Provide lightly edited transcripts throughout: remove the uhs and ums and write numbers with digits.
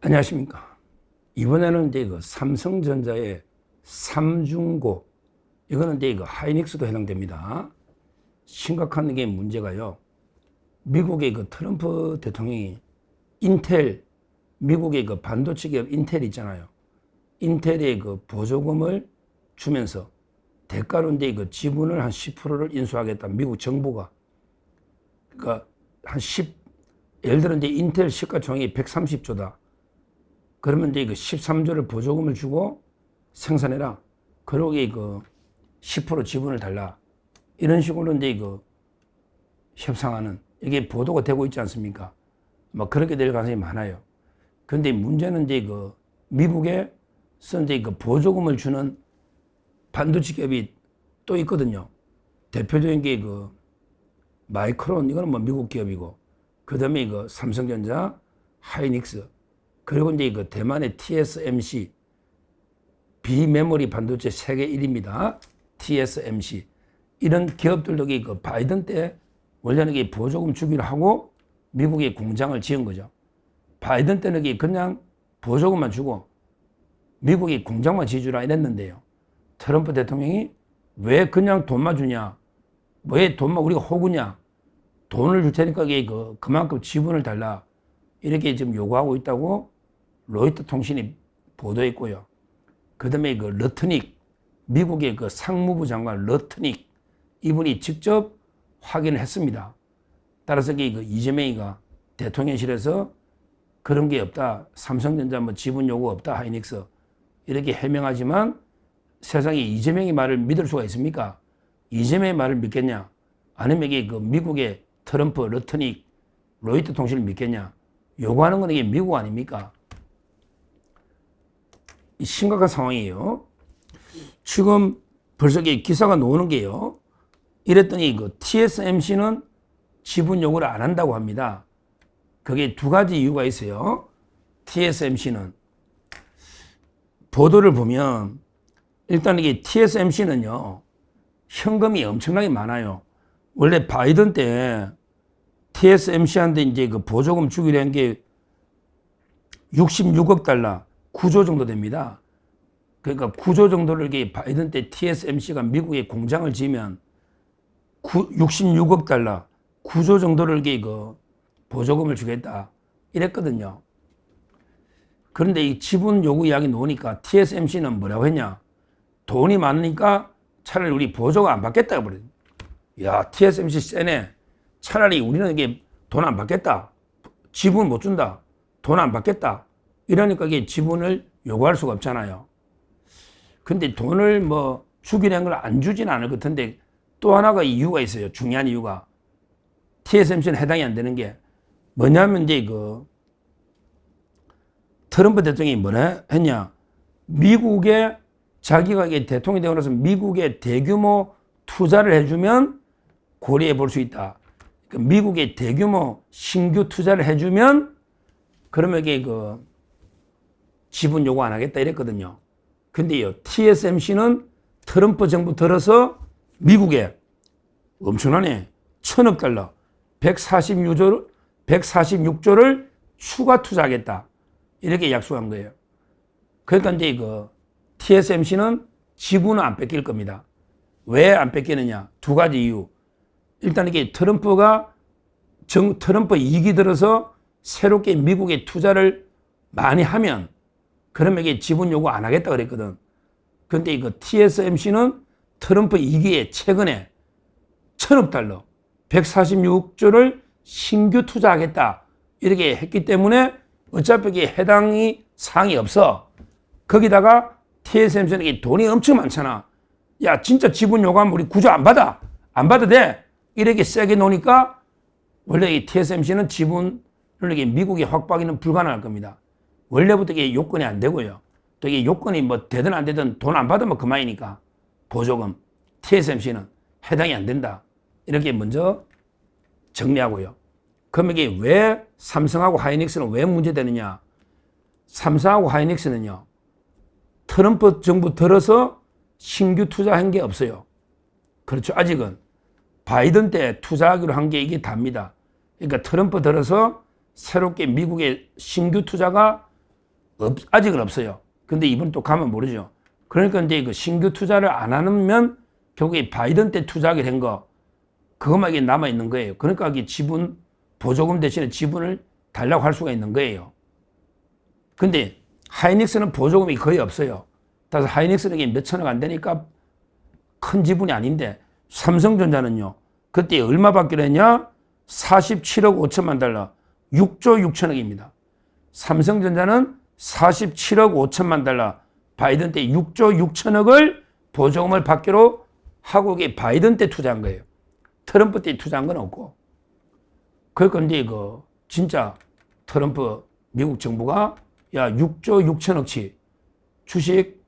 안녕하십니까. 이번에는 이제 삼성전자의 삼중고, 이거는 이제 하이닉스도 해당됩니다. 심각한 게 문제가요. 미국의 트럼프 대통령이 인텔, 미국의 반도체 기업 인텔 있잖아요. 인텔의 보조금을 주면서 대가로 이제 지분을 한 10%를 인수하겠다. 미국 정부가. 그러니까 예를 들어 이제 인텔 시가총액이 130조다. 그러면 이제 13조를 보조금을 주고 생산해라. 그러고 10% 지분을 달라. 이런 식으로 이제 협상하는, 이게 보도가 되고 있지 않습니까? 그렇게 될 가능성이 많아요. 그런데 문제는 이제 미국에서 이제 보조금을 주는 반도체 기업이 또 있거든요. 대표적인 게 마이크론, 이거는 미국 기업이고, 그 다음에 삼성전자, 하이닉스, 그리고 이제 대만의 TSMC, 비메모리 반도체 세계 1위입니다. TSMC. 이런 기업들도 바이든 때 원래는 보조금 주기로 하고 미국에 공장을 지은 거죠. 바이든 때는 그냥 보조금만 주고 미국이 공장만 지어주라 이랬는데요. 트럼프 대통령이 왜 그냥 돈만 주냐? 왜 돈만 우리가 호구냐? 돈을 줄 테니까 그만큼 지분을 달라. 이렇게 지금 요구하고 있다고 로이터 통신이 보도했고요. 그 다음에 러트닉, 미국의 상무부 장관 러트닉, 이분이 직접 확인을 했습니다. 따라서 이재명이가 대통령실에서 그런 게 없다. 삼성전자 지분 요구 없다. 하이닉스. 이렇게 해명하지만 세상에 이재명의 말을 믿을 수가 있습니까? 이재명의 말을 믿겠냐? 아니면 미국의 트럼프, 러트닉, 로이터 통신을 믿겠냐? 요구하는 건 이게 미국 아닙니까? 심각한 상황이에요. 지금 벌써 기사가 나오는 게요. 이랬더니 TSMC는 지분 요구를 안 한다고 합니다. 그게 두 가지 이유가 있어요. TSMC는 보도를 보면 일단 이게 TSMC는요, 현금이 엄청나게 많아요. 원래 바이든 때 TSMC한테 이제 보조금 주기로 한 게 66억 달러, 9조 정도 됩니다. 그러니까 9조 정도를 바이든 때 TSMC가 미국에 공장을 지으면 66억 달러, 9조 정도를 보조금을 주겠다. 이랬거든요. 그런데 이 지분 요구 이야기 나오니까 TSMC는 뭐라고 했냐? 돈이 많으니까 차라리 우리 보조금 안 받겠다고 그래요. 야, TSMC 세네. 차라리 우리는 이게 돈 안 받겠다. 지분 못 준다. 돈 안 받겠다. 이러니까 이게 지분을 요구할 수가 없잖아요. 근데 돈을 주기로 걸 안 주진 않을 것 같은데 또 하나가 이유가 있어요. 중요한 이유가. TSMC는 해당이 안 되는 게 뭐냐면 이제 트럼프 대통령이 뭐라 했냐. 미국에 자기가 대통령이 되고 나서 미국에 대규모 투자를 해주면 고려해 볼 수 있다. 미국에 대규모 신규 투자를 해주면 그러면 이게 지분 요구 안 하겠다 이랬거든요. 근데요, TSMC는 트럼프 정부 들어서 미국에 엄청나네. 1000억 달러, 146조를 추가 투자하겠다. 이렇게 약속한 거예요. 그러니까 이제 TSMC는 지분은 안 뺏길 겁니다. 왜 안 뺏기느냐? 두 가지 이유. 일단 이게 트럼프 2기 들어서 새롭게 미국에 투자를 많이 하면 그러면 이게 지분 요구 안 하겠다 그랬거든. 근데 TSMC는 트럼프 2기에 최근에 1000억 달러, 146조를 신규 투자하겠다. 이렇게 했기 때문에 어차피 이게 해당이 사항이 없어. 거기다가 TSMC는 돈이 엄청 많잖아. 야, 진짜 지분 요구하면 우리 구조 안 받아. 안 받아도 돼. 이렇게 세게 놓으니까 원래 이 TSMC는 지분을 이게 미국에 확보하기는 불가능할 겁니다. 원래부터 이게 요건이 안 되고요. 또 이게 요건이 되든 안 되든 돈 안 받으면 그만이니까 보조금 TSMC는 해당이 안 된다. 이렇게 먼저 정리하고요. 그럼 이게 왜 삼성하고 하이닉스는 왜 문제되느냐? 삼성하고 하이닉스는요, 트럼프 정부 들어서 신규 투자한 게 없어요. 그렇죠. 아직은 바이든 때 투자하기로 한 게 이게 답니다. 그러니까 트럼프 들어서 새롭게 미국의 신규 투자가 아직은 없어요. 근데 이번 또 가면 모르죠. 그러니까 이제 그 신규 투자를 안 하면 결국에 바이든 때 투자하게 된 거, 그것만 이게 남아있는 거예요. 그러니까 이게 지분, 보조금 대신에 지분을 달라고 할 수가 있는 거예요. 근데 하이닉스는 보조금이 거의 없어요. 따라서 하이닉스는 이게 몇 천억 안 되니까 큰 지분이 아닌데, 삼성전자는요, 그때 얼마 받기로 했냐? 47억 5천만 달러, 6조 6천억입니다. 삼성전자는 47억 5천만 달러, 바이든 때 6조 6천억을 보조금을 받기로 하고 이게 바이든 때 투자한 거예요. 트럼프 때 투자한 건 없고. 그런데 진짜 트럼프 미국 정부가 야 6조 6천억치 주식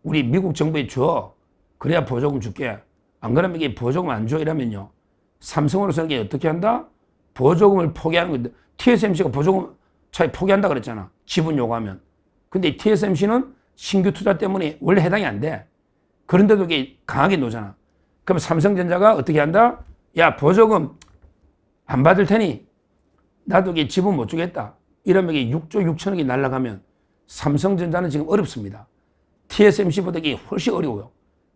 우리 미국 정부에 줘. 그래야 보조금 줄게. 안 그러면 이게 보조금 안 줘 이러면요. 삼성으로서는 이게 어떻게 한다? 보조금을 포기하는 건데 TSMC가 보조금 차라리 포기한다 그랬잖아. 지분 요구하면. 근데 TSMC는 신규 투자 때문에 원래 해당이 안 돼. 그런데도 이게 강하게 놓잖아. 그럼 삼성전자가 어떻게 한다? 야, 보조금 안 받을 테니 나도 이게 지분 못 주겠다. 이러면 이게 6조 6천억이 날아가면 삼성전자는 지금 어렵습니다. TSMC보다 이게 훨씬 어려워요.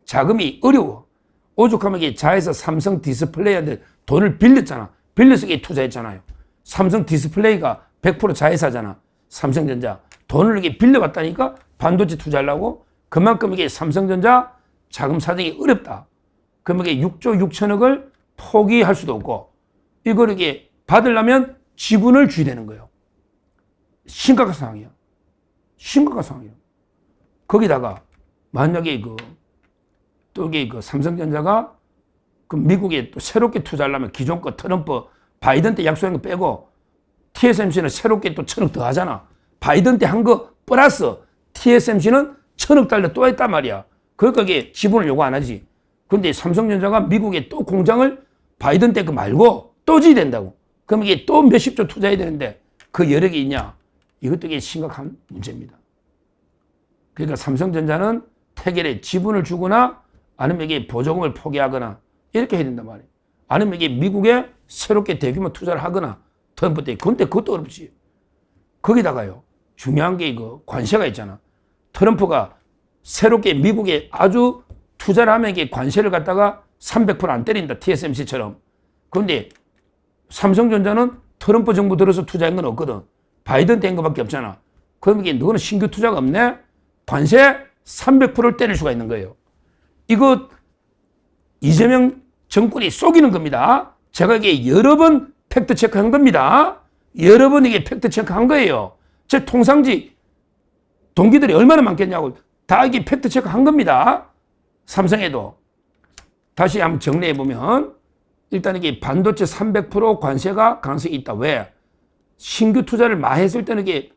자금이 어려워. 오죽하면 이게 자회사 삼성 디스플레이한테 돈을 빌렸잖아. 빌려서 이게 투자했잖아요. 삼성 디스플레이가 100% 자회사잖아. 삼성전자. 돈을 이게 빌려왔다니까 반도체 투자하려고 그만큼 이게 삼성전자 자금 사정이 어렵다. 그러면 이게 6조 6천억을 포기할 수도 없고 이걸 이게 받으려면 지분을 줘야 되는 거예요. 심각한 상황이야. 심각한 상황이야. 거기다가 만약에 또 이게 삼성전자가 미국에 또 새롭게 투자하려면 기존 거 트럼프 바이든 때 약속한 거 빼고 TSMC는 새롭게 또 1,000억 더 하잖아. 바이든 때 한 거 플러스 TSMC는 1,000억 달러 또 했단 말이야. 그러니까 이게 지분을 요구 안 하지. 근데 삼성전자가 미국에 또 공장을 바이든 때 거 말고 또 지어야 된다고. 그럼 이게 또 몇십 조 투자해야 되는데 그 여력이 있냐? 이것도 이게 심각한 문제입니다. 그러니까 삼성전자는 태결에 지분을 주거나 아니면 이게 보조금을 포기하거나 이렇게 해야 된단 말이에요. 아니면 이게 미국에 새롭게 대규모 투자를 하거나 트럼프 때. 근데 그것도 어렵지. 거기다가요. 중요한 게 관세가 있잖아. 트럼프가 새롭게 미국에 아주 투자를 하면 이게 관세를 갖다가 300%안 때린다. TSMC처럼. 그런데 삼성전자는 트럼프 정부 들어서 투자한 건 없거든. 바이든 된 것밖에 없잖아. 그럼 이게 너는 신규 투자가 없네? 관세 300%를 때릴 수가 있는 거예요. 이거 이재명 정권이 속이는 겁니다. 제가 이게 여러 번 팩트 체크한 겁니다. 여러 번 이게 팩트 체크한 거예요. 제 통상지 동기들이 얼마나 많겠냐고 다 이게 팩트 체크한 겁니다. 삼성에도. 다시 한번 정리해 보면 일단 이게 반도체 300% 관세가 가능성이 있다. 왜? 신규 투자를 많이 했을 때는 이게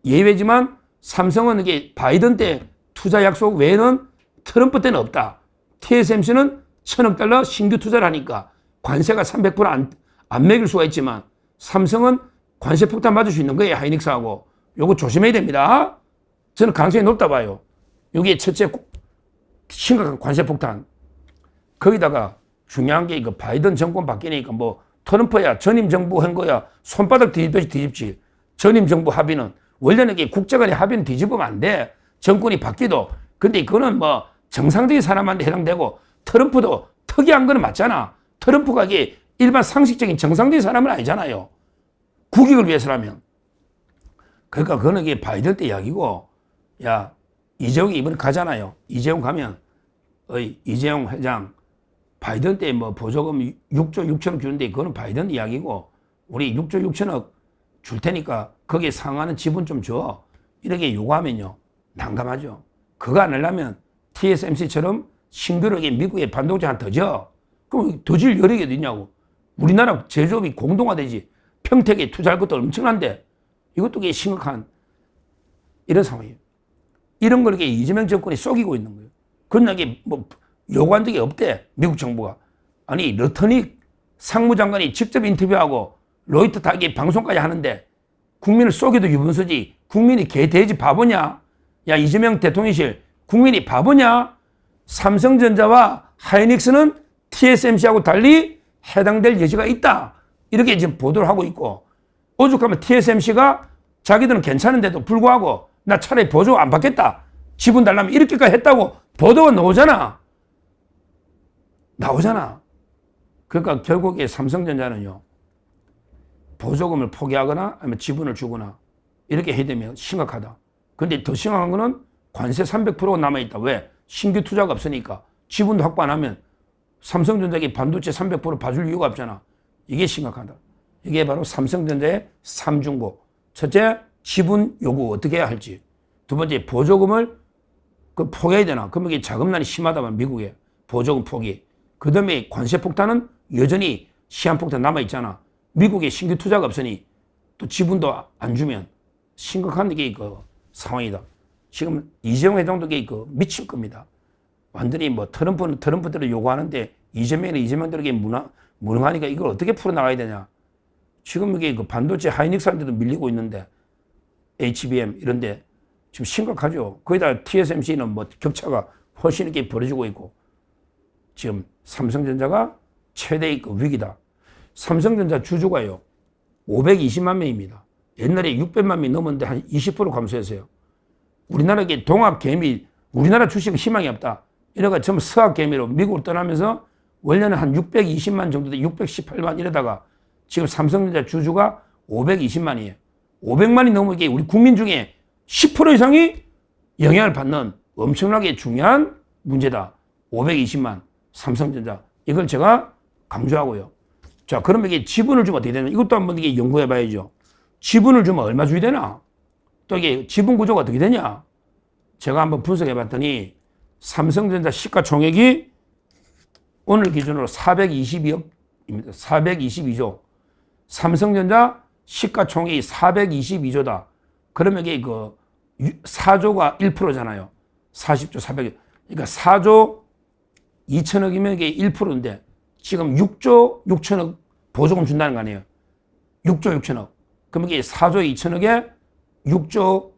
예외지만 삼성은 이게 바이든 때 투자 약속 외에는 트럼프 때는 없다. TSMC는 1,000억 달러 신규 투자를 하니까 관세가 300%안 매길 수가 있지만 삼성은 관세 폭탄 맞을 수 있는 거예요. 하이닉스하고. 요거 조심해야 됩니다. 저는 가능성이 높다 봐요. 여기에 첫째 심각한 관세 폭탄. 거기다가 중요한 게 이거 바이든 정권 바뀌니까 뭐 트럼프야 전임 정부 한 거야 손바닥 뒤집듯이 뒤집지. 전임 정부 합의는 원래는 이게 국제간의 합의는 뒤집으면 안 돼. 정권이 바뀌도. 근데 그거는 뭐 정상적인 사람한테 해당되고 트럼프도 특이한 거는 맞잖아. 트럼프가 이게 일반 상식적인 정상적인 사람은 아니잖아요. 국익을 위해서라면. 그러니까 그거는 이게 바이든 때 이야기고, 야, 이재용이 이번에 가잖아요. 이재용 가면, 이재용 회장, 바이든 때 뭐 보조금 6조 6천억 주는데 그거는 바이든 이야기고, 우리 6조 6천억 줄 테니까 거기에 상하는 지분 좀 줘. 이렇게 요구하면요. 난감하죠. 그거 안 하려면 TSMC처럼 신규로 미국에 반도체 하나 더 줘. 그럼 더 질 여력이 어디 있냐고. 우리나라 제조업이 공동화되지. 평택에 투자할 것도 엄청난데 이것도 이게 심각한 이런 상황이에요. 이런 걸 이재명 정권이 속이고 있는 거예요. 그러나 이게 뭐 요구한 적이 없대. 미국 정부가. 아니 러터닉 상무장관이 직접 인터뷰하고 로이터 다 이게 방송까지 하는데 국민을 속여도 유분수지. 국민이 개돼지 바보냐? 야 이재명 대통령실 국민이 바보냐? 삼성전자와 하이닉스는 TSMC하고 달리 해당될 여지가 있다. 이렇게 지금 보도를 하고 있고 오죽하면 TSMC가 자기들은 괜찮은데도 불구하고 나 차라리 보조 안 받겠다. 지분 달라면 이렇게까지 했다고 보도가 나오잖아. 그러니까 결국에 삼성전자는요. 보조금을 포기하거나 아니면 지분을 주거나 이렇게 해야 되면 심각하다. 근데 더 심각한 거는 관세 300%가 남아있다. 왜? 신규 투자가 없으니까. 지분도 확보 안 하면 삼성전자에게 반도체 300% 봐줄 이유가 없잖아. 이게 심각하다. 이게 바로 삼성전자의 삼중고. 첫째, 지분 요구 어떻게 해야 할지. 두 번째, 보조금을 포기해야 되나. 그러면 이게 자금난이 심하다면 미국에 보조금 포기. 그 다음에 관세 폭탄은 여전히 시한 폭탄 남아있잖아. 미국에 신규 투자가 없으니 또 지분도 안 주면 심각한 게 상황이다. 지금 이재용 회장도 미칠 겁니다. 완전히 뭐 트럼프대로 요구하는데 이재명은 이재명대로 무능하니까 이걸 어떻게 풀어나가야 되냐. 지금 이게 반도체 하이닉스한테도 밀리고 있는데 HBM 이런데 지금 심각하죠. 거기다 TSMC는 뭐 격차가 훨씬 이렇게 벌어지고 있고 지금 삼성전자가 최대의 위기다. 삼성전자 주주가요 520만 명입니다. 옛날에 600만 명이 넘었는데 한 20% 감소했어요. 우리나라 동학 개미, 우리나라 주식은 희망이 없다. 이래가 전부 서학 개미로 미국을 떠나면서 원래는 한 620만 정도 돼 618만 이러다가 지금 삼성전자 주주가 520만이에요. 500만이 넘으게 우리 국민 중에 10% 이상이 영향을 받는 엄청나게 중요한 문제다. 520만 삼성전자. 이걸 제가 강조하고요. 자, 그러면 이게 지분을 주면 어떻게 되나? 이것도 한번 이게 연구해 봐야죠. 지분을 주면 얼마 줘야 되나? 또 이게 지분 구조가 어떻게 되냐? 제가 한번 분석해 봤더니 삼성전자 시가총액이 오늘 기준으로 422억입니다. 422조. 삼성전자 시가총액이 422조다. 그러면 이게 4조가 1%잖아요. 40조 400억. 그러니까 4조 2천억이면 이게 1%인데 지금 6조 6천억 보조금 준다는 거 아니에요. 6조 6천억. 그럼 이게 4조 2천억에 6조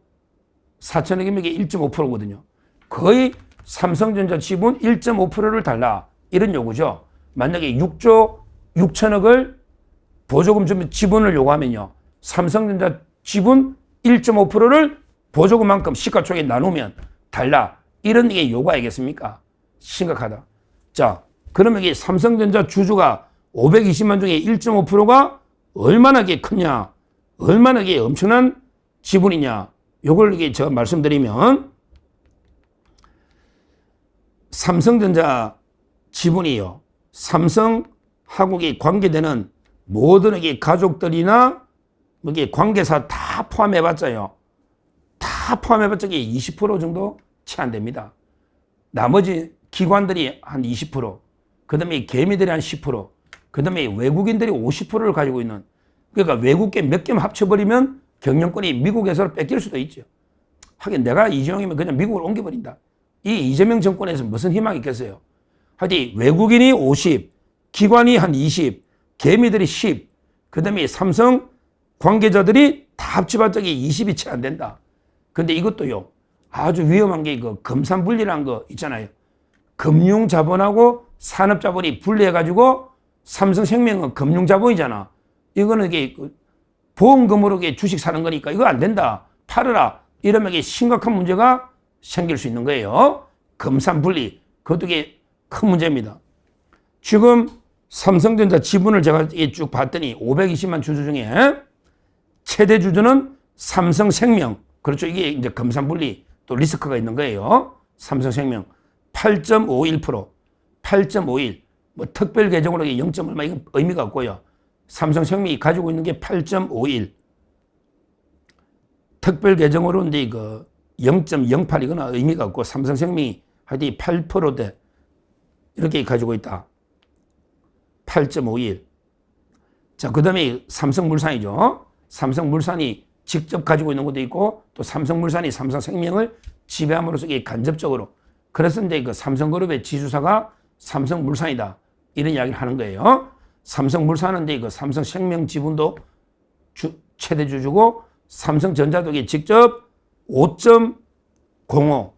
4천억이면 이게 1.5%거든요. 거의 삼성전자 지분 1.5%를 달라. 이런 요구죠. 만약에 6조 6천억을 보조금 주면 지분을 요구하면요. 삼성전자 지분 1.5%를 보조금만큼 시가총액에 나누면 달라. 이런 게 요구 아니겠습니까? 심각하다. 자, 그러면 이게 삼성전자 주주가 520만 중에 1.5%가 얼마나 이게 크냐, 얼마나 이게 엄청난 지분이냐, 요걸 이게 제가 말씀드리면 삼성전자 지분이요. 삼성하고 관계되는 모든 이게 가족들이나 이게 관계사 다 포함해봤자요. 다 포함해봤자 이게 20% 정도 채 안 됩니다. 나머지 기관들이 한 20%, 그 다음에 개미들이 한 10%, 그 다음에 외국인들이 50%를 가지고 있는, 그러니까 외국계 몇 개만 합쳐버리면 경영권이 미국에서 뺏길 수도 있죠. 하긴 내가 이재명이면 그냥 미국을 옮겨버린다. 이 이재명 정권에서 무슨 희망이 있겠어요. 하여튼 외국인이 50, 기관이 한 20, 개미들이 10, 그 다음에 삼성 관계자들이 다 합쳐봤자 20이 채 안 된다. 근데 이것도요, 아주 위험한 게 금산분리라는 거 있잖아요. 금융자본하고 산업자본이 분리해가지고 삼성생명은 금융자본이잖아. 이거는 이게 보험금으로 주식 사는 거니까 이거 안 된다. 팔아라. 이러면 이게 심각한 문제가 생길 수 있는 거예요. 금산분리. 그것도 이게 큰 문제입니다. 지금 삼성전자 지분을 제가 쭉 봤더니 520만 주주 중에 최대 주주는 삼성생명. 그렇죠. 이게 이제 금산분리 또 리스크가 있는 거예요. 삼성생명 8.51%, 8.51. 뭐 특별 계정으로 0. 얼마 이건 의미가 없고요. 삼성생명이 가지고 있는 게 8.51. 특별 계정으로 이제 0.08이거나 의미가 없고 삼성생명이 하여튼 8%대 이렇게 가지고 있다. 8.51. 자, 그 다음에 삼성물산이죠. 삼성물산이 직접 가지고 있는 것도 있고 또 삼성물산이 삼성생명을 지배함으로써 이게 간접적으로. 그래서 이제 삼성그룹의 지주사가 삼성물산이다. 이런 이야기를 하는 거예요. 삼성물산은 이제 삼성생명 지분도 최대 주주고 삼성전자도 이게 직접 5.05,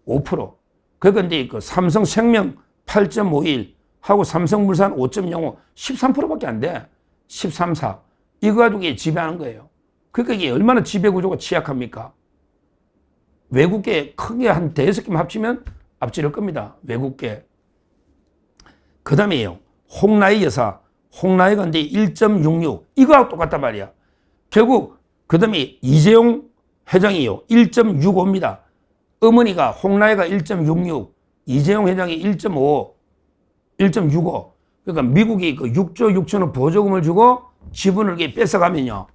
5%. 그러니까 이제 삼성생명 8.51 하고 삼성물산 5.05, 13%밖에 안 돼. 13, 4. 이거 가지고 지배하는 거예요. 그러니까 이게 얼마나 지배구조가 취약합니까? 외국계 크게 한 5개만 합치면 앞지를 겁니다. 외국계. 그 다음에요. 홍라이 여사. 홍라이가 근데 1.66. 이거하고 똑같단 말이야. 결국, 그 다음에 이재용 회장이요. 1.65입니다. 어머니가 홍라이가 1.66, 이재용 회장이 1.5, 1.65. 그러니까 미국이 그 6조 6천억 보조금을 주고 지분을 이렇게 뺏어가면요.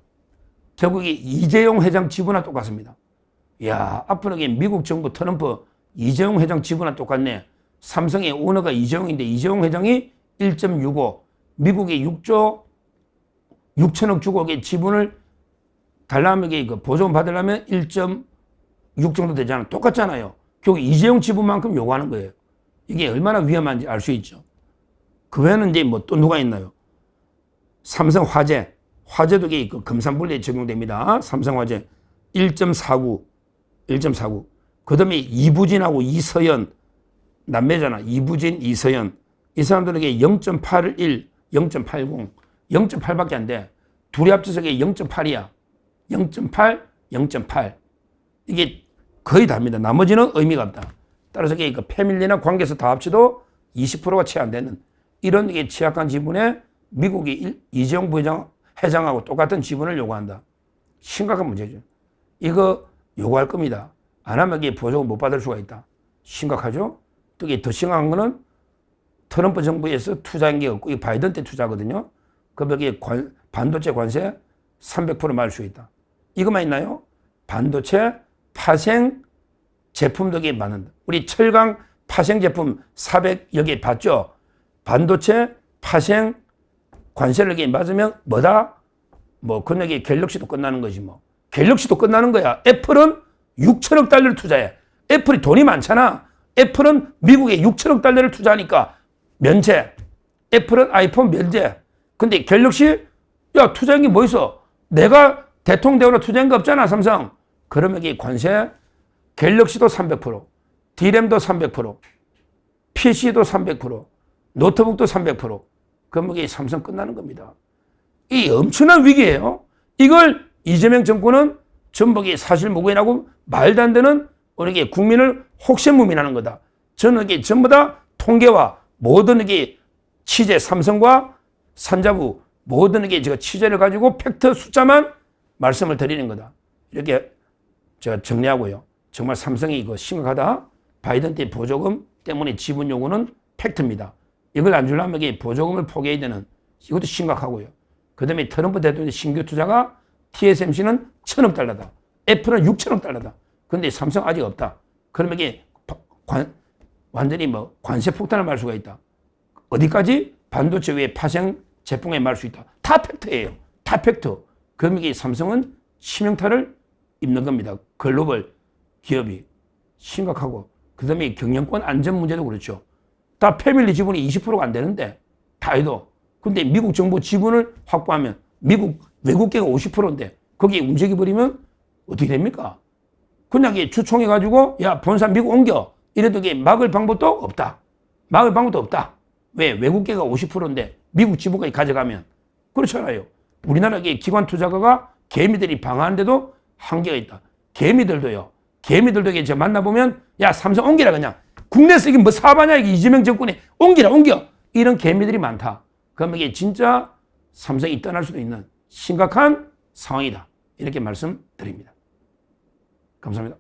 결국 이재용 회장 지분과 똑같습니다. 야, 앞으로 미국 정부 트럼프 이재용 회장 지분과 똑같네. 삼성의 오너가 이재용인데 이재용 회장이 1.65, 미국이 6조 6천억 주고 지분을 달라면 그 보조금 받으려면 1.6 정도 되잖아. 똑같잖아요. 결국 이재용 지분만큼 요구하는 거예요. 이게 얼마나 위험한지 알 수 있죠. 그 외에는 이제 뭐 또 누가 있나요? 삼성화재. 화재도 그 금산분리에 적용됩니다. 삼성화재 1.49, 1.49. 그 다음에 이부진하고 이서연, 남매잖아. 이부진, 이서연. 이 사람들에게 0.81, 0.80, 0.8밖에 안 돼. 둘이 합쳐서 0.8이야. 0.8, 0.8. 이게 거의 다입니다. 나머지는 의미가 없다. 따라서 그 패밀리나 관계에서 다 합쳐도 20%가 채 안 되는 이런 취약한 지분에 미국이 이재용 회장하고 똑같은 지분을 요구한다. 심각한 문제죠. 이거 요구할 겁니다. 안 하면 보조금 못 받을 수가 있다. 심각하죠? 또 더 심각한 거는 트럼프 정부에서 투자한 게 없고 이 바이든 때 투자거든요. 그러면 반도체 관세 300% 맞을 수 있다. 이것만 있나요? 반도체 파생 제품도 많은다. 우리 철강 파생 제품 400여 개 봤죠? 반도체 파생 관세를 맞으면 뭐다? 뭐 그게 갤럭시도 끝나는 거지 뭐. 갤럭시도 끝나는 거야. 애플은 6천억 달러를 투자해. 애플이 돈이 많잖아. 애플은 미국에 6천억 달러를 투자하니까 면제. 애플은 아이폰 면제. 근데 갤럭시 야 투자한 게 뭐 있어? 내가 대통령 되거나 투자한 거 없잖아 삼성. 그러면 이 관세 갤럭시도 300%, D램도 300%, PC도 300%, 노트북도 300%. 그러면 이게 삼성 끝나는 겁니다. 이 엄청난 위기예요. 이걸 이재명 정권은 전부 사실 무근하고 말도 안 되는 우리 국민을 혹세무민하는 거다. 저는 이게 전부 다 통계와 모든 취재, 삼성과 산자부 모든 제가 취재를 가지고 팩트 숫자만 말씀을 드리는 거다. 이렇게 제가 정리하고요. 정말 삼성이 이거 심각하다. 바이든 때 보조금 때문에 지분 요구는 팩트입니다. 이걸 안 주려면 보조금을 포기해야 되는 이것도 심각하고요. 그 다음에 트럼프 대통령의 신규 투자가 TSMC는 1,000억 달러다. 애플은 6천억 달러다. 그런데 삼성 아직 없다. 그러면 완전히 관세 폭탄을 말 수가 있다. 어디까지? 반도체 외에 파생 제품에 말 수 있다. 다 팩트예요. 다 팩트. 그러면 삼성은 치명타를 입는 겁니다. 글로벌 기업이 심각하고 그 다음에 경영권 안전 문제도 그렇죠. 다 패밀리 지분이 20%가 안 되는데 다 해도 근데 미국 정부 지분을 확보하면 미국 외국계가 50%인데 거기에 움직여버리면 어떻게 됩니까? 그냥 주총해가지고 야 본사 미국 옮겨 이래도 막을 방법도 없다. 막을 방법도 없다. 왜? 외국계가 50%인데 미국 지분까지 가져가면 그렇잖아요. 우리나라 기관 투자가가 개미들이 방어하는데도 한계가 있다. 개미들도요. 개미들도 이제 만나보면 야 삼성 옮기라 그냥. 국내에서 이게 뭐 사업하냐 이게 이재명 정권에 옮기라 옮겨. 이런 개미들이 많다. 그러면 이게 진짜 삼성이 떠날 수도 있는 심각한 상황이다. 이렇게 말씀드립니다. 감사합니다.